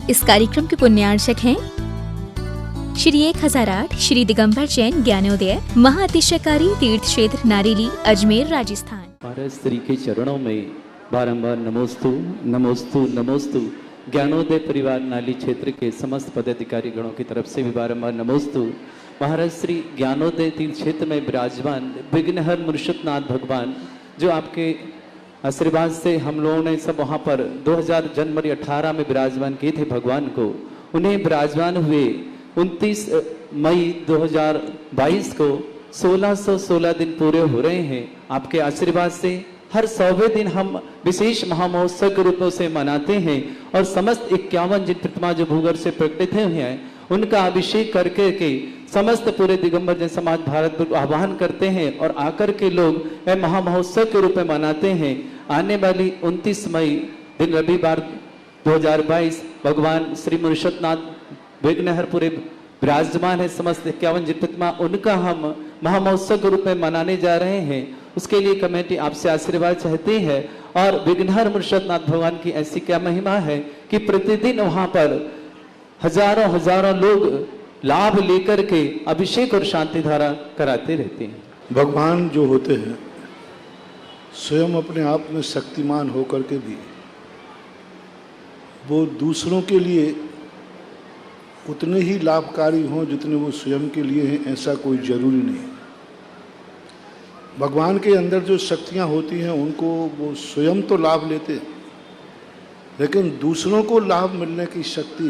इस कार्यक्रम के पुण्यार्चक हैं श्री 1008 श्री दिगंबर जैन ज्ञानोदय महाअतिशयकारी तीर्थ क्षेत्र नारेली अजमेर राजस्थान। महाराज श्री के चरणों में बारंबार नमोस्तु नमोस्तु नमोस्तु। ज्ञानोदय परिवार नाली क्षेत्र के समस्त पदाधिकारी गणों की तरफ से भी बारंबार नमोस्तु। महाराज श्री ज्ञानोदय तीर्थ क्षेत्र में विराजमान विघ्नहर मुर्शिदनाथ भगवान, जो आपके आशीर्वाद से हम लोगों ने सब वहाँ पर 2000 जनवरी 18 में विराजमान किए थे भगवान को, उन्हें विराजमान हुए 29 मई 2022 को 1616 दिन पूरे हो रहे हैं। आपके आशीर्वाद से हर 100वें दिन हम विशेष महामहोत्सव के रूप में उसे मनाते हैं और समस्त 51 जिन प्रतिमा जो भूगर्भ से प्रकटित हुए हैं उनका अभिषेक करके के समस्त पूरे दिगंबर जन समाज भारत को आह्वान करते हैं और आकर के लोग महामहोत्सव के रूप में मनाते हैं। आने वाली 29 मई दिन रविवार 2022 भगवान श्री मुर्शिदनाथ विघ्नहर पूरे विराजमान है, समस्त 51 जिन प्रतिमा उनका हम महामहोत्सव के रूप में मनाने जा रहे हैं। उसके लिए कमेटी आपसे आशीर्वाद चाहती है और विघ्नहर मुर्शिदनाथ भगवान की ऐसी क्या महिमा है कि प्रतिदिन वहां पर हजारों हजारों लोग लाभ लेकर के अभिषेक और शांति धारा कराते रहते हैं। भगवान जो होते हैं स्वयं अपने आप में शक्तिमान होकर के भी वो दूसरों के लिए उतने ही लाभकारी हों जितने वो स्वयं के लिए हैं, ऐसा कोई जरूरी नहीं। भगवान के अंदर जो शक्तियां होती हैं उनको वो स्वयं तो लाभ लेते हैं, लेकिन दूसरों को लाभ मिलने की शक्ति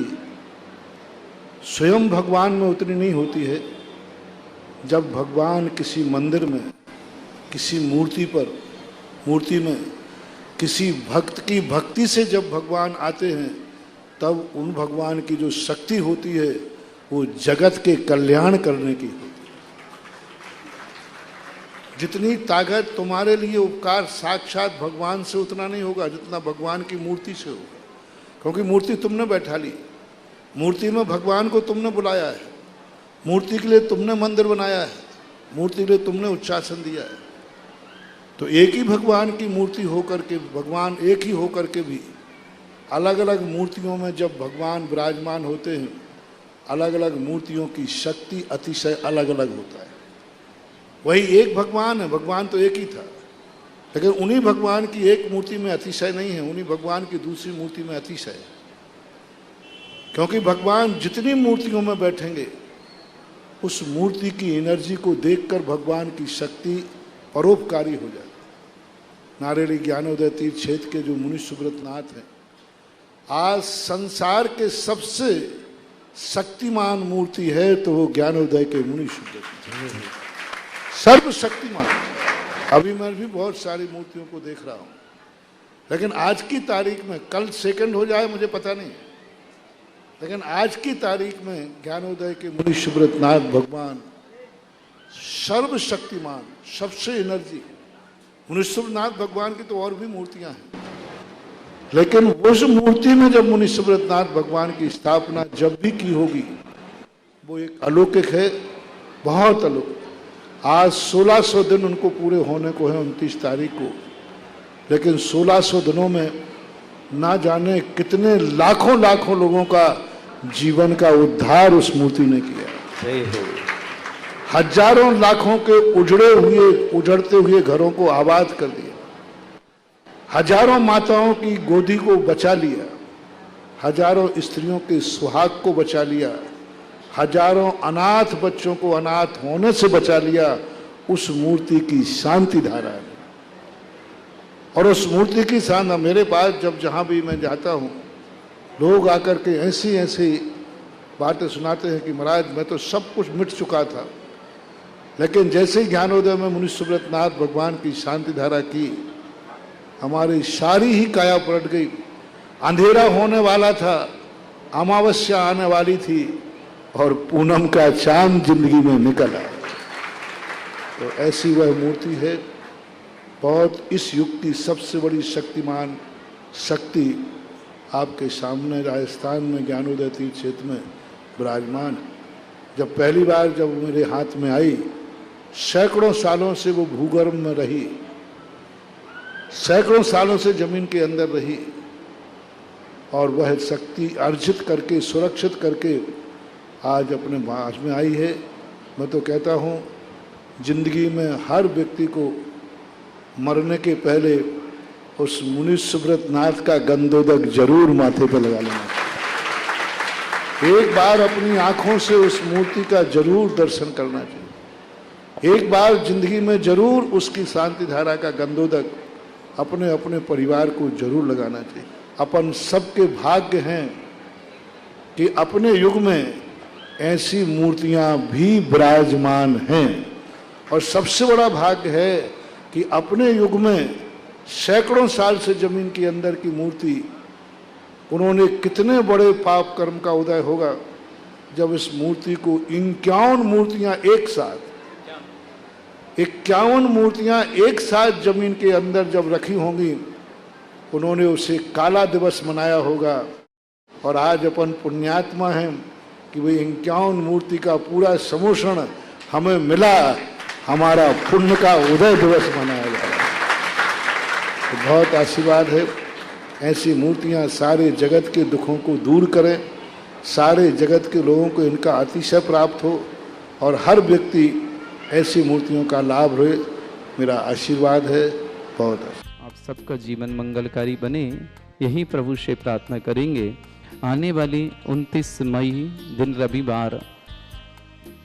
स्वयं भगवान में उतनी नहीं होती है। जब भगवान किसी मंदिर में, किसी मूर्ति में किसी भक्त की भक्ति से जब भगवान आते हैं, तब उन भगवान की जो शक्ति होती है वो जगत के कल्याण करने की होती है। जितनी ताकत तुम्हारे लिए उपकार साक्षात भगवान से उतना नहीं होगा जितना भगवान की मूर्ति से होगा, क्योंकि मूर्ति तुमने बैठा ली, मूर्ति में भगवान को तुमने बुलाया है, मूर्ति के लिए तुमने मंदिर बनाया है, मूर्ति के लिए तुमने उच्चासन दिया है। तो एक ही भगवान की मूर्ति होकर के, भगवान एक ही होकर के भी अलग अलग मूर्तियों में जब भगवान विराजमान होते हैं, अलग अलग मूर्तियों की शक्ति अतिशय अलग अलग होता है। वही एक भगवान है, भगवान तो एक ही था, लेकिन उन्हीं भगवान की एक मूर्ति में अतिशय नहीं है, उन्हीं भगवान की दूसरी मूर्ति में अतिशय है। क्योंकि भगवान जितनी मूर्तियों में बैठेंगे उस मूर्ति की एनर्जी को देखकर भगवान की शक्ति परोपकारी हो जाती है। नारेली ज्ञानोदय तीर्थ क्षेत्र के जो मुनि सुब्रत नाथ हैं, आज संसार के सबसे शक्तिमान मूर्ति है तो वो ज्ञानोदय के मुनि सुब्रत, सर्वशक्तिमान। अभी मैं भी बहुत सारी मूर्तियों को देख रहा हूं, लेकिन आज की तारीख में, कल सेकंड हो जाए मुझे पता नहीं, लेकिन आज की तारीख में ज्ञानोदय के मुनि सुब्रत नाथ भगवान सर्वशक्तिमान, सबसे एनर्जी। मुनि सुब्रत नाथ भगवान की तो और भी मूर्तियां हैं, लेकिन उस मूर्ति में जब मुनि सुब्रत नाथ भगवान की स्थापना जब भी की होगी वो एक अलौकिक है, बहुत अलौकिक। आज 1600 दिन उनको पूरे होने को है 29 तारीख को, लेकिन 1600 दिनों में ना जाने कितने लाखों लाखों लोगों का जीवन का उद्धार उस मूर्ति ने किया। हजारों लाखों के उजड़ते हुए घरों को आबाद कर दिया, हजारों माताओं की गोदी को बचा लिया, हजारों स्त्रियों के सुहाग को बचा लिया, हजारों अनाथ बच्चों को अनाथ होने से बचा लिया उस मूर्ति की शांति धारा है। और उस मूर्ति की शान मेरे पास जब जहाँ भी मैं जाता हूँ, लोग आकर के ऐसी ऐसी बातें सुनाते हैं कि महाराज मैं तो सब कुछ मिट चुका था, लेकिन जैसे ही ज्ञानोदय में मुनि सुब्रत नाथ भगवान की शांति धारा की, हमारी सारी ही काया पलट गई। अंधेरा होने वाला था, अमावस्या आने वाली थी और पूनम का चांद जिंदगी में निकल आया। तो ऐसी वह मूर्ति है, बहुत इस युग की सबसे बड़ी शक्तिमान शक्ति आपके सामने राजस्थान में ज्ञानोदय तीर्थ क्षेत्र में विराजमान। जब पहली बार जब मेरे हाथ में आई, सैकड़ों सालों से वो भूगर्भ में रही, सैकड़ों सालों से जमीन के अंदर रही, और वह शक्ति अर्जित करके सुरक्षित करके आज अपने भाष में आई है। मैं तो कहता हूँ जिंदगी में हर व्यक्ति को मरने के पहले उस मुनि सुब्रत नाथ का गंधोदक जरूर माथे पर लगा लेना चाहिए। एक बार अपनी आंखों से उस मूर्ति का जरूर दर्शन करना चाहिए। एक बार जिंदगी में जरूर उसकी शांति धारा का गंधोदक अपने अपने परिवार को जरूर लगाना चाहिए। अपन सबके भाग्य हैं कि अपने युग में ऐसी मूर्तियां भी विराजमान हैं, और सबसे बड़ा भाग्य है कि अपने युग में सैकड़ों साल से जमीन के अंदर की मूर्ति, उन्होंने कितने बड़े पाप कर्म का उदय होगा जब इस मूर्ति को 51 मूर्तियां एक साथ 51 मूर्तियां एक साथ जमीन के अंदर जब रखी होंगी, उन्होंने उसे काला दिवस मनाया होगा। और आज अपन पुण्यात्मा हैं कि भाई 51 मूर्ति का पूरा समोषण हमें मिला, हमारा पुण्य का उदय दिवस मनाया जा रहा है। तो बहुत आशीर्वाद है। ऐसी मूर्तियां सारे जगत के दुखों को दूर करें, सारे जगत के लोगों को इनका अतिशय प्राप्त हो और हर व्यक्ति ऐसी मूर्तियों का लाभ रहे, मेरा आशीर्वाद है। बहुत आप सबका जीवन मंगलकारी बने, यही प्रभु से प्रार्थना करेंगे। आने वाली 29 मई दिन रविवार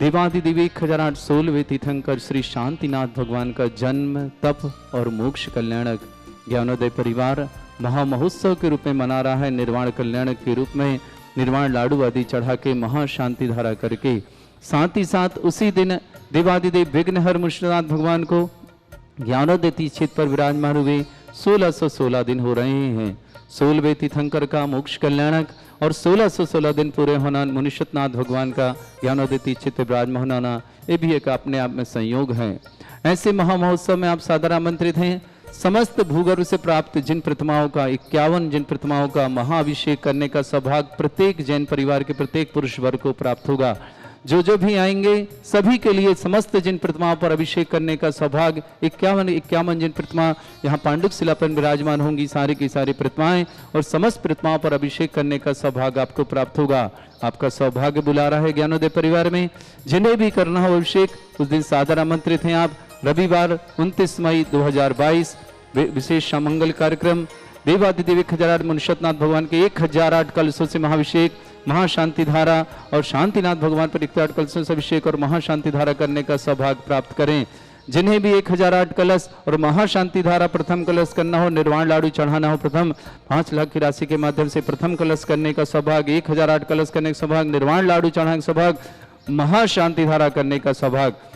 देवादिदेव 1816वें तीर्थंकर श्री शांतिनाथ भगवान का जन्म, तप और मोक्ष कल्याणक ज्ञानोदय परिवार महामहोत्सव के रूप में मना रहा है। निर्वाण कल्याणक के रूप में निर्वाण लाडू आदि चढ़ा के महाशांति धारा करके, साथ ही साथ उसी दिन देवादिदेव विघ्नहर मुर्शिदानाथ भगवान को ज्ञानोदय तीर्थ पर विराजमान हुए 1616 दिन हो रहे हैं। 16वें तीर्थंकर का मोक्ष कल्याणक और 1616 दिन पूरे होना मुनिषतनाथ भगवान का ज्ञानोदय तीर्थ पर विराजमान होना, ये भी एक अपने आप में संयोग है। ऐसे महामहोत्सव में आप सादर आमंत्रित हैं। समस्त भूगर्भ से प्राप्त जिन प्रतिमाओं का 51 जिन प्रतिमाओं का महाअभिषेक करने का सौभाग्य प्रत्येक जैन परिवार के प्रत्येक पुरुष वर्ग को प्राप्त होगा। जो भी आएंगे सभी के लिए समस्त जिन प्रतिमाओं पर अभिषेक करने का सौभाग्य 51 जिन प्रतिमा यहाँ पांडुक शिला पर विराजमान होंगी, सारी की सारी प्रतिमाएं और समस्त प्रतिमाओं पर अभिषेक करने का सौभाग्य आपको प्राप्त होगा। आपका सौभाग्य बुला रहा है ज्ञानोदय परिवार में। जिन्हें भी करना हो अभिषेक उस दिन सादर आमंत्रित हैं आप। रविवार 29 मई 2022 विशेष मंगल कार्यक्रम देवादिदेव 1008 मुनिषतनाथ भगवान के 1008 कलशों से महाभिषेक, महाशांति धारा और शांतिनाथ भगवान पर 108 कलशों से अभिषेक और महाशांति धारा करने का सौभाग्य प्राप्त करें। जिन्हें भी 1008 कलश और महाशांति धारा प्रथम कलश करना हो, निर्वाण लाडू चढ़ाना हो, प्रथम 5 लाख की राशि के माध्यम से प्रथम कलश करने का सौभाग्य, 1008 कलश करने का सौभाग्य, निर्वाण लाडू चढ़ाने का सौभाग्य, महाशांति धारा करने का सौभाग्य,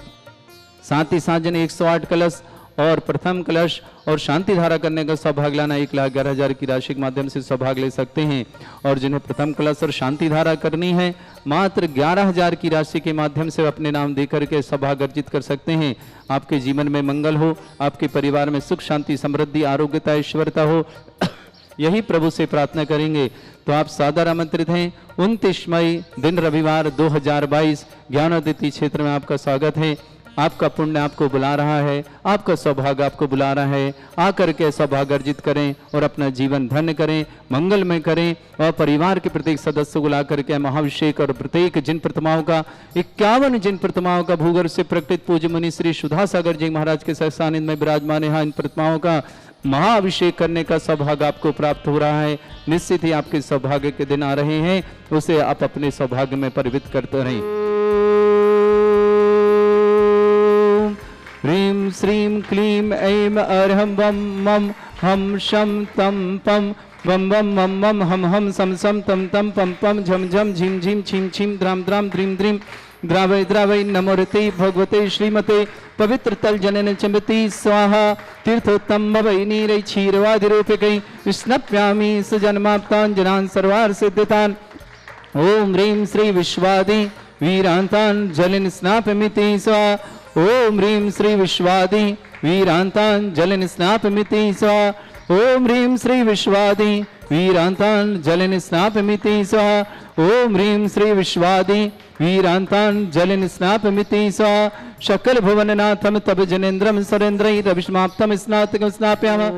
साथ ही साथ जिन्हें 108 कलश और प्रथम कलश और शांति धारा करने का सौभाग्य लाना 1,11,000 की राशि के माध्यम से सौभाग्य ले सकते हैं। और जिन्हें प्रथम कलश और शांति धारा करनी है मात्र 11,000 की राशि के माध्यम से अपने नाम देकर के सौभाग्य अर्जित कर सकते हैं। आपके जीवन में मंगल हो, आपके परिवार में सुख शांति समृद्धि आरोग्यता ऐश्वर्यता हो, यही प्रभु से प्रार्थना करेंगे। तो आप सादर आमंत्रित हैं। 29 मई दिन रविवार 2022 ज्ञानोदय क्षेत्र में आपका स्वागत है। आपका पुण्य आपको बुला रहा है, आपका सौभाग्य आपको बुला रहा है। आकर के सौभाग्य अर्जित करें और अपना जीवन धन्य करें, मंगलमय करें और परिवार के प्रत्येक सदस्य को ला करके महाभिषेक और प्रत्येक जिन प्रतिमाओं का 51 जिन प्रतिमाओं का भूगर्भ से प्रकटित पूज्य मुनि श्री सुधा सागर जी महाराज के सानिध्य में विराजमान है, इन प्रतिमाओं का महाअभिषेक करने का सौभाग्य आपको प्राप्त हो रहा है। निश्चित ही आपके सौभाग्य के दिन आ रहे हैं, उसे आप अपने सौभाग्य में परिवर्तित करते रहें। ह्रीं श्रीं क्लीं ऐं अर्हं वं मं हम शं तं पं वं वं मं मं हम हम सं सं तं तं पं पं झं झं झिं झिं छिं छिं द्रां द्रां द्रीं द्रीं द्रावै द्रावै नमोरते भगवते श्रीमते पवित्र तल जनन चमति स्वाहा तीर्थोत्तम भवै नीरै क्षीरवादिरूपिकै स्नप्यामि सुजन्माप्ताञ्जनान् सर्वार्थ सिद्धितान्। ओम ह्रीं श्री विश्वादि वीरान्तान् जलिन स्नापमिति स्वाहा। ओम ह्रीं श्री विश्वादि वीरान्तान् जलिन स्नापमिति स्वाहा। ओम ह्रीं श्री विश्वादि वीरान्तान् जलिन स्नापमिति स्वाहा। ओम ह्रीं श्री विश्वादि वीरान्तान् जलिन स्नापमिति स्वाहा। सकल भुवननाथं तब जनेन्द्रं सरेन्द्रैरभिष्माप्तं स्नातकं स्नापयामः।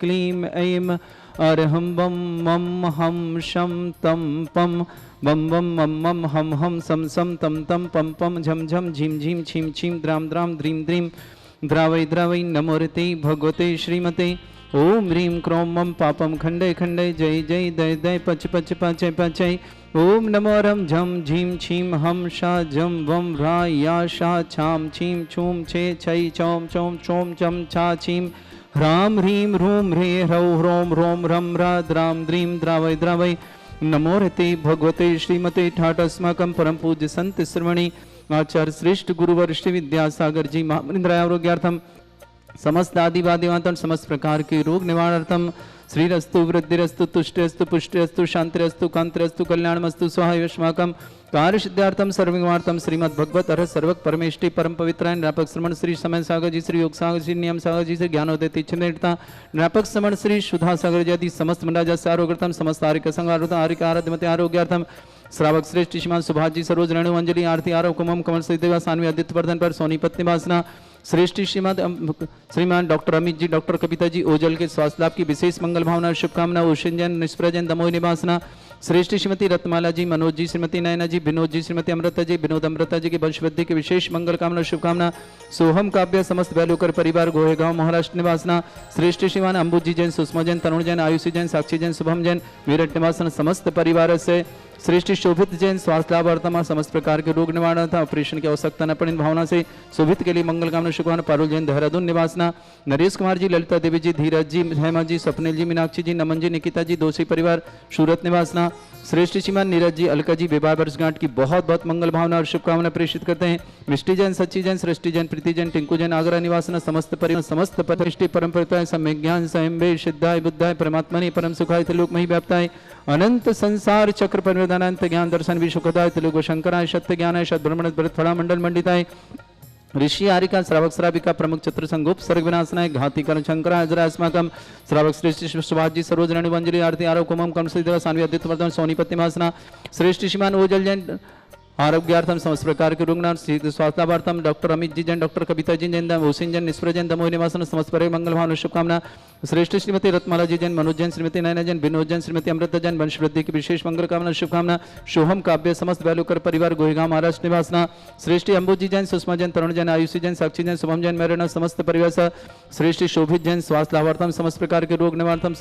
क्लीं ऐं अर्हं बम मम हम शम तम पम बम बम मम मम हम हम सम सम तम तम पम पम झम झम झीम झीम छीम छीम द्राम द्राम द्रीम द्रीम द्रावै द्रावै नमोरते भगवते श्रीमते ओम ह्रीं क्रों मम पापम खंडे खंडे जय जय दय दय पच पच पचय पचय ओम नमो रम झम झीम छीम हम शा झम वम रा या शा छाम छीम छूम छे छै चौम चौम चोम चम छा छीम ह्राम ह्रीं ह्रूं ह्रे ह्रौ ह्रों ह्रों रम रा द्राम द्रीं द्रावै द्रावै नमो रते भगवते श्रीमते ठाट अस्माकं परम पूज्य संत श्रवणी आचार्य श्रेष्ठ गुरुवर श्री विद्यासागर जी महामनिंद्राय आरोग्यार्थम समस्त आदिवादिवातन समस्त प्रकार के रोग निवारणार्थम श्रीरस्तु वृद्धिरस्तु तुष्टिरस्तु पुष्टिरस्तु शांतिरस्तु कांतिरस्तु कल्याणमस्तु स्वाहा युष्माकं कार्य सिद्धार्थम सर्वज्ञार्थम श्रीमद् भगवत अरहत सर्वक परमेष्टि परम पवित्राय निरापक श्रमण श्री समय सागर जी श्री योग सागर जी नियम सागर जी से ज्ञानोदय तीक्षणता निरापक श्रमण श्री सुधा सागर जी आदि समस्त मंडा आरोग्यर्थम समस्त आर्यक संगारुत आर्यक आराध्यमते आरोग्यार्थम श्रावक श्रेष्ठ श्रीमान सुभाष जी सरोज रेणु अंजलि आरती आरोप कुमम कमल सहिदेवा सानवी आदित्य वर्धन पर सोनीपत निवासना श्रेष्ठ श्रीमान डॉक्टर अमित जी डॉक्टर कविता जी ओजल के स्वास्थ्य लाभ की विशेष मंगल भावना शुभकामना ओशंजन निष्प्रजन दमोह निवासना श्रेष्ठ श्रीमती रत्नमाला जी मनोज जी श्रीमती नयना जी विनोद जी श्रीमती अमृता जी विनोद अमृता जी की वंशवृद्धि की विशेष मंगल कामना शुभकामना सोहम काव्य समस्त बैलोकर परिवार गोहेगांव महाराष्ट्र निवासना श्रेष्ठ श्रीमान अंबुजी जैन सुषमा जैन तरुण जैन आयुषी जैन साक्षी जैन शुभम जैन विरट निवासन समस्त परिवार से श्रेष्ठ शोभित जैन स्वास्थ्य लाभ अर्थमा समस्त प्रकार के रोग निवारण था ऑपरेशन की आवश्यकता न पड़ी भावना से शोभित के लिए मंगल कामना शुभकामना पारुल जैन देहरादून निवासना नरेश कुमार जी ललिता देवी जी धीरज जी हेमा जी स्वप्निल जी मीनाक्षी जी नमन जी निकिता जी दोषी परिवार सूरत निवासना श्रेष्ठ श्रीमान नीरज जी अलका जी विवाह वर्षगांठ की बहुत बहुत मंगल भावना और शुभकामना प्रेषित करते हैं मिष्टि जैन सच्ची जैन सृष्टि जैन प्रीति जैन टिंकू जैन आगरा निवासना समस्त परिवार समस्त परिष्टि परम परिताय सम्यक ज्ञान स्वयं सिद्धाय बुद्धाय परमात्मनि परम सुखाय त्रिलोक मही व्याप्ताय अनंत संसार चक्र परिवर्तनांत ज्ञान दर्शन विश्वकदाय त्रिलोक शंकराय सत्य ज्ञानाय सद ब्रह्मण भरत फड़ा मंडल मंडिताय ऋषि आरिका श्रावक श्राविका प्रमुख चतुर संगोप सर्ग विनाशनाय घाती कर्ण शंकराय जरा अस्माकं श्रावक श्रेष्ठ सुभाष जी सरोज रेणु अंजलि आरती आरोप कुमम कम सिद्धेवा सानवी आदित्य वर्धन सोनीपत निवासना श्रेष्ठ श्रीमान ओजल जैन आरोग्यार्थम समस्त प्रकार के रुग्ण स्वास्थ्यार्थम डॉक्टर अमित जी जैन डॉक्टर कविता जी जैन ओसिन जैन निष्प्र जैन दमोह निवासन समस्त पर मंगल भावना शुभकामना श्रेष्ठ श्रीमती रत्नमाला जी जैन मनोज जैन श्रीमती नयना जैन विनोद जैन श्रीमती अमृता जैन वंशवृद्धि की विशेष मंगल कामना शुभकामना सोहम काव्य समस्त बैलोकर परिवार गोहेगांव महाराष्ट्र निवासना श्रेष्ठ अंबुजी जैन सुषमा जैन तरुण जैन आयुषी जैन साक्षी जैन शुभम जैन मेरना समस्त परिवार सा श्रेष्ठ शोभित जैन स्वास्थ्य लाभार्थम समस्त प्रकार के रोग निवार्थम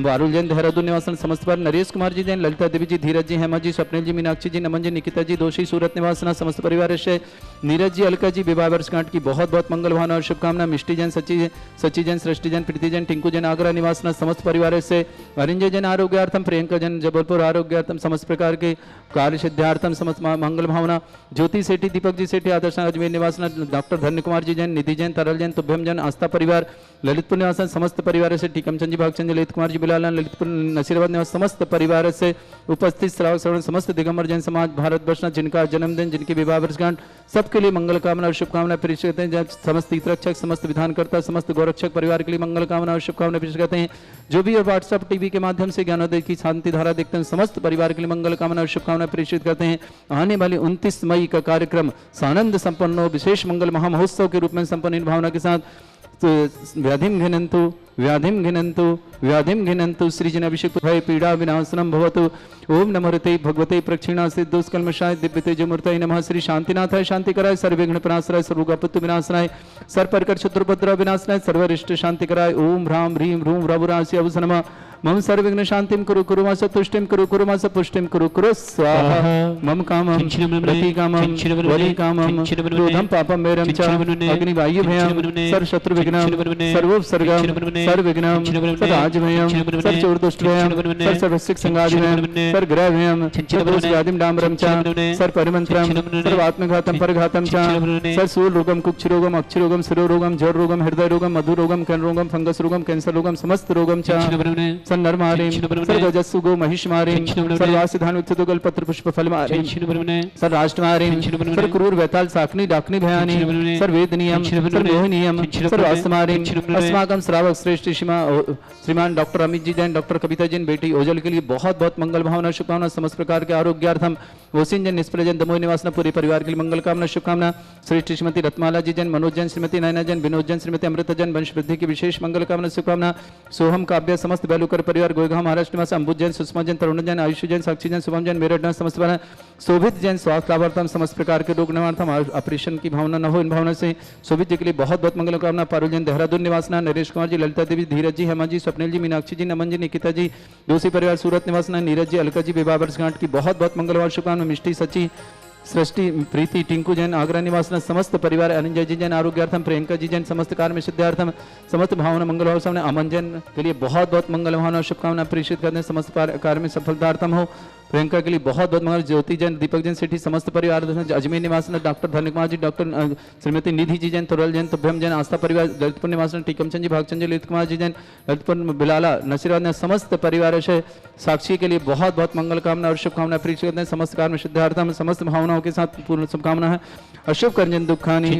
बारुल जैन देहरादून निवासन समस्त पर नरेश कुमार जी जैन ललिता देवी जी धीरज जी हेमा जी स्वप्निल जी मीनाक्षी जी नमन जी निकिता जी दोषी सूरत निवासना समस्त परिवार से नीरज जी अलका जी विवाह वर्षगांठ की बहुत बहुत मंगल भावना और शुभकामना मिष्टि जैन सची जैन सृष्टि जैन प्रीति जैन टिंकू जैन आगरा निवासना समस्त परिवार से अरिंजय जैन आरोग्यार्थम प्रियंका जैन जबलपुर आरोग्यार्थम समस्त प्रकार के कार्य सिद्धार्थम समस्त मंगल भावना ज्योति सेठी दीपक जी सेठी आदर्श अजमेर निवासना डॉक्टर धन्य कुमार जी जैन निधि जैन तरल जैन तुभ्यम जैन आस्था परिवार ललितपुर निवासन समस्त परिवार से टीकमचंद जी भागचंद ललित कुमार जी बिलाल ललितपुर नसीराबाद निवास समस्त परिवार से उपस्थित श्रावक श्रवण समस्त दिगंबर जैन समाज भारत वर्ष जिनका जन्मदिन जिनकी विवाह वर्षगांठ सबके लिए मंगल कामना और शुभकामना प्रेषित करते हैं। जब समस्त हितरक्षक समस्त विधानकर्ता समस्त गौरक्षक परिवार के लिए मंगल कामना और शुभकामना प्रेषित करते हैं। जो भी व्हाट्सएप टीवी के माध्यम से ज्ञानोदय की शांति धारा देखते हैं समस्त परिवार के लिए मंगल कामना और शुभकामना प्रेषित करते हैं। आने वाले 29 मई का कार्यक्रम सानंद संपन्न विशेष मंगल महामहोत्सव के रूप में संपन्न भावना के साथ व्याधिम घिनंतु व्याधिम घिनंतु सृजन अभिषेक भय पीड़ा विनाशनम भवतु ओम नमो ऋते भगवते प्रक्षिणा सिद्धोस्कलमशाय दिव्य तेजमूर्तये नमः श्री शांतिनाथाय शांतिकराय सर्वविघ्न प्रणाशनाय सर्वोपत्तु विनाशनाय सर्वप्रकार शत्रुपद्रव विनाशनाय सर्वरिष्ट शांतिकराय ओम ह्रां ह्रीं ह्रूं रघुराशि अवसनमः मम सर्वविघ्न शांतिं कुरु कुरु मास तुष्टिं कुरु मास पुष्टिं कुरु स्वाहा मम कामं प्रतिकामं वलिकामं क्रोधं पापं मेरं च अग्निवायु भयं सर्व शत्रु विघ्नं सर्वोपसर्गं सर्वविघ्नं सर्वराजभयं सर्वचोरदुष्टभयं सर्वसिक संगादिभयं सर्वग्रहभयं सर्वदोषव्याधिं डाम्बरं च सर्वपरिमन्त्रं सर्वात्मघातं परघातं च सर्वसूलरोगं कुक्षरोगं अक्षरोगं शिरोरोगं जठरोगं हृदयरोगं मधुरोगं कर्णरोगं फंगस रोगं कैंसर रोगं समस्त रोगं च नरमारीं सर्वजस्सु गो महिषमारीं सर्वासिधान उत्तुगल पत्र पुष्प फलमारीं सर्वराष्ट्रमारीं सर्वक्रूर वैताल साकनी डाकनी भयानी सर्ववेदनीयं सर्वमोहनीयं सर्वास्तमारीं अस्माकं श्रावक श्रेष्ठ श्रीमान डॉक्टर अमित जी जैन, डॉक्टर कविता जैन बेटी ओजल के लिए बहुत बहुत मंगल भावना शुभकामना। समस्त प्रकार के आरोग्यार्थम वसीन जैन, निष्प्रय जैन, दमोह निवासना पूरे परिवार के लिए मंगल कामना शुभकामना। श्रेष्ठ श्रीमती रत्माला जी जैन, मनोज जैन, श्रीमती नयना जैन, विनोद जैन, श्रीमती अमृता जैन, वंश वृद्धि की विशेष मंगल कामना शुभकामना। सोहम काव्य समस्त बेलूकर परिवार गोयगांव महाराष्ट्र निवास, अंबुज जैन, सुषमा जैन, तरुण जैन, आयुष जैन, साक्षी जैन, शुभम जैन, मेरठ समस्त शोभित जैन, स्वास्थ्य लाभार्थम समस्त प्रकार के रोग निवारणार्थम ऑपरेशन की भावना न हो, इन भावना से शोभित जी के लिए बहुत बहुत मंगल कामना। पारुल जैन देहरादून निवासना, नरेश कुमार जी, ललिता देवी, धीरज जी, हेमा जी, स्वप्निल जी, मीनाक्षी जी, नमन जी, निकिता जी, दोषी परिवार सूरत निवासना, नीरज जी, अलका जी, विवाह वर्षगांठ की बहुत बहुत मंगलवार शुभकामना। मिष्टी सची, सृष्टि, प्रीति, टिंकू जैन, आगरा निवासना, समस्त परिवार, अनिंजय जी जैन आरोग्यार्थम, प्रियंका जी जैन समस्त कार्य में सिद्धार्थम, समस्त भावना मंगलवार सामने। अमन जैन के लिए बहुत बहुत मंगल भावना शुभकामना प्रेषित करते हैं, समस्त कार्य में सफलतार्थम हो। प्रियंका के लिए बहुत बहुत मंगल। ज्योति जैन, दीपक जैन, सेठी समस्त परिवार, अजमेर निवासन डॉक्टर धन्य कुमार जी, डॉक्टर श्रीमती निधि जी जैन, तुरल जैन, तुभ्यम जैन, आस्था परिवार, ललितपुर निवासन टीकमचंद जी, भागचंद जी, ललित कुमार जी जैन, ललितपुर बिलाला, नसीराबाद ने समस्त परिवार से साक्षी के लिए बहुत बहुत मंगल कामना और शुभकामना प्रेषित करते हैं, समस्त कार्य में सिद्धार्थम, समस्त भावनाओं के साथ पूर्ण शुभकामना है। अशुभ करजन दुखानी,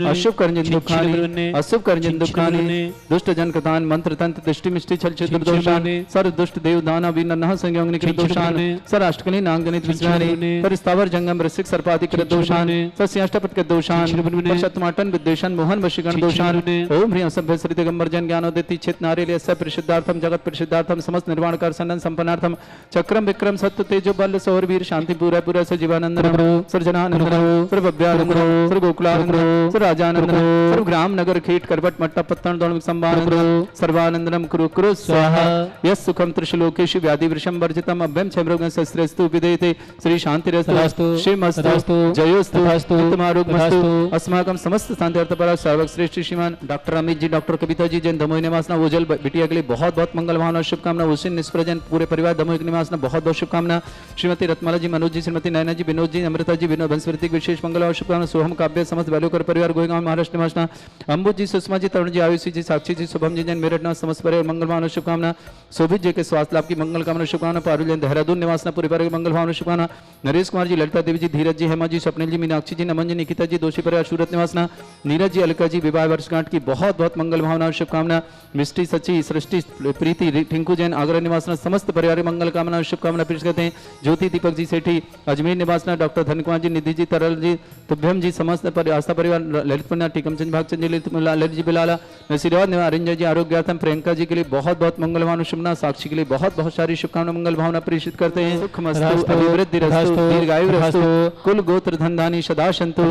अशुभ करजन दुखानी, अशुभ करजन दुखानी, दुष्ट जन कृतान मंत्र तंत्र दृष्टि मिष्टि छल छिद्र दोषान, सर्व दुष्ट देव दाना वीर नह संयोग निकृत दोषान, सर अष्टकली नाग गणित विस्रानी, पर स्थावर जंगम रसिक सर्पादि कृत दोषान, सस्याष्टपद कृत दोषान, पर शतमाटन विद्वेषण मोहन वशीकरण दोषान। ओम ह्रीं असभ्य श्री दिगंबर जन ज्ञानोदयति चित नारिले सब प्रसिद्धार्थम जगत प्रसिद्धार्थम समस्त निर्वाण कर सन्नन संपन्नार्थम चक्रम विक्रम सत्य तेजो बल सौर वीर शांति पूरा पूरा सजीवानंद सर्जनानंद सर्वभ्यानंद सर्वगोकुलानंद सर्वराजानंद सर्वग्राम नगर खेट करवट मट्टा पत्तन दौड़ संबानंद सर्वानंदनम कुरु कुरु स्वाहा। यस् सुखम त्रिशलोकेषु व्याधि वृषम वर्जितम अभ्यम क्षमरोगं शस्त्रेस्तु विदेते श्री शांतिरस्तु श्रीमस्तु जयोस्तु उत्तमारोग्यमस्तु। अस्माकं समस्त शांति अर्थपरा सर्वक श्रेष्ठ श्रीमान डॉक्टर अमित जी, डॉक्टर कविता जी जैन, दमोह निवासना ओजल बिटिया के लिए बहुत बहुत मंगल भावना शुभकामना। उसी निष्प्रजन पूरे परिवार दमोह निवासना बहुत बहुत शुभकामना। श्रीमती रत्माला जी, मनोज जी, श्रीमती नयना जी, विनोद जी, अमृता जी, विनोद वंशवृद्धि विशेष मंगल और शुभकामना। सोहम काव्य समस्त बेलूकर परिवार गोयगांव महाराष्ट्र निवासना, अंबुज जी, सुषमा जी, तरुण जी, आयुषी जी, साक्षी जी, शुभम जी जैन, मेरठ समस्त परिवार मंगल भावना शुभकामना। शोभित जी के स्वास्थ्य लाभ की मंगल कामना शुभकामना। पारुल जैन देहरादून निवासना पूरे परिवार मंगल भावना शुभकामना। नरेश कुमार जी, ललिता देवी जी, धीरज जी, हेमा जी, स्वप्निल जी, मीनाक्षी जी, नमन जी, निकिता जी, दोषी परिवार सूरत निवासना, नीरज जी, अलका जी, विवाह वर्षगांठ की बहुत बहुत मंगल भावना और शुभकामना। मिष्टी सची, सृष्टि, प्रीति, टिंकू जैन, आगरा निवासना, समस्त परिवार मंगल कामना और शुभकामना पेश करते हैं। ज्योति, दीपक जी सेठी, अजमेर निवासना, डॉक्टर धन्य कुमार जी, निधि जी, तरल जी, तुभ्यम जी, समस्त आस्था परिवार, ललितपुर टीकमचंद भागचंद जी, ललित जी बिलाला, नसीराबाद निवास, अरिंजय जी आरोग्यार्थम, प्रियंका जी के लिए बहुत बहुत मंगल भावना शुभना, साक्षी के लिए बहुत बहुत सारी शुभकामना मंगल भावना प्रेषित करते हैं। सुखमस्तु, अभिवृद्धि रस्तु, दीर्घायु रस्तु, कुल गोत्र धनधानी सदा सन्तु,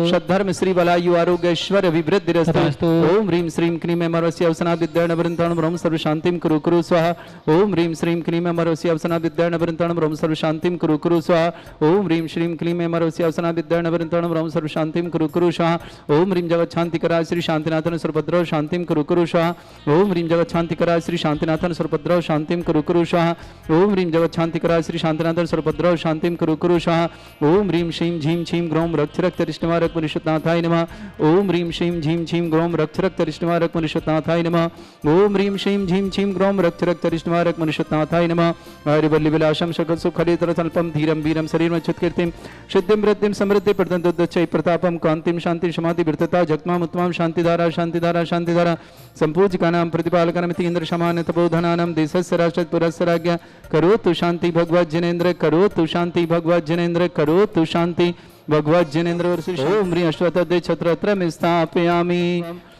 सद्धर्म श्री बलायु आरोग्य ऐश्वर्य अभिवृद्धि रस्तु। ओम ह्रीं श्रीं क्लीं अमरस्य अवसना विद्याण वृंताण ब्रह्म सर्व शांतिम कुरु कुरु स्वाहा। ओम ह्रीं श्रीं क्लीं अमरस्य अवसना विद्याण वृंताण ब्रह्म सर्व शांतिम कुरु कुरु स्वाहा। ओम ह्रीं श्रीं क्लीं अमरस्य अवसना विद्याण वृंताण ब्रह्म सर्व शांतिम कुरु कुरु स्वाहा। ओम ह्रीं जगत शांतिकराय श्री शांतिनाथन सुरभद्रव शांतिम कुरु कुरु स्वाहा। ओम ह्रीं जगत शांतिकराय श्री शांतिनाथन सुरभद्रव शांतिम कुरु कुरु स्वाहा। ओम ह्रीं जगत शांतिकराय श्री शांतिनाथन सुरभद्रव शांतिम कुरु कुरु स्वाहा। ओम ह्रीं श्रीं झीं छीं ग्रौं रक्षरक्त रिष्टमारक परिशुद्धनाथाय नमः। ओम ह्रीं श्रीं झीं छीं ग्रौं रक्षरक्त रिष्टमारक परिशुद्धनाथाय नमः। ओम ह्रीं श्रीं झीं छीं ग्रौं रक्षरक्त रिष्टमारक परिशुद्धनाथाय नमः। हरिवल्ली विलासम सकल सुखलितरतल्पम धीरम वीरम शरीरम च्युतकीर्तिम सिद्धिं वृद्धिं समृद्धि प्रदन्तोदच्चै प्रतापम कांतिम शांति समाधि वृद्धता जगमाम उत्तमं शांतिधारा शांतिधारा शांतिधारा संपूज्यकानां प्रतिपालकनमिति इंद्र समान तपोधनानां देशस्य राष्ट्रपुरस्य राज्ञ करोतु शांति भगवत् जिनेन्द्र करोतु शांति भगवत् जिनेन्द्र करोतु शांति भगवत् जिनेन्द्र। ओम ह्रीं अश्वत्थदे छत्रत्रम स्थापयामि।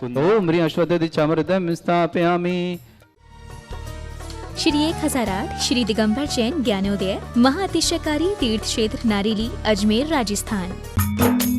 ओम ह्रीं अश्वत्थदे चामरदम स्थापयामि। श्री 1008 श्री दिगंबर जैन ज्ञानोदय महाअतिशयकारी तीर्थ क्षेत्र नारेली अजमेर राजस्थान।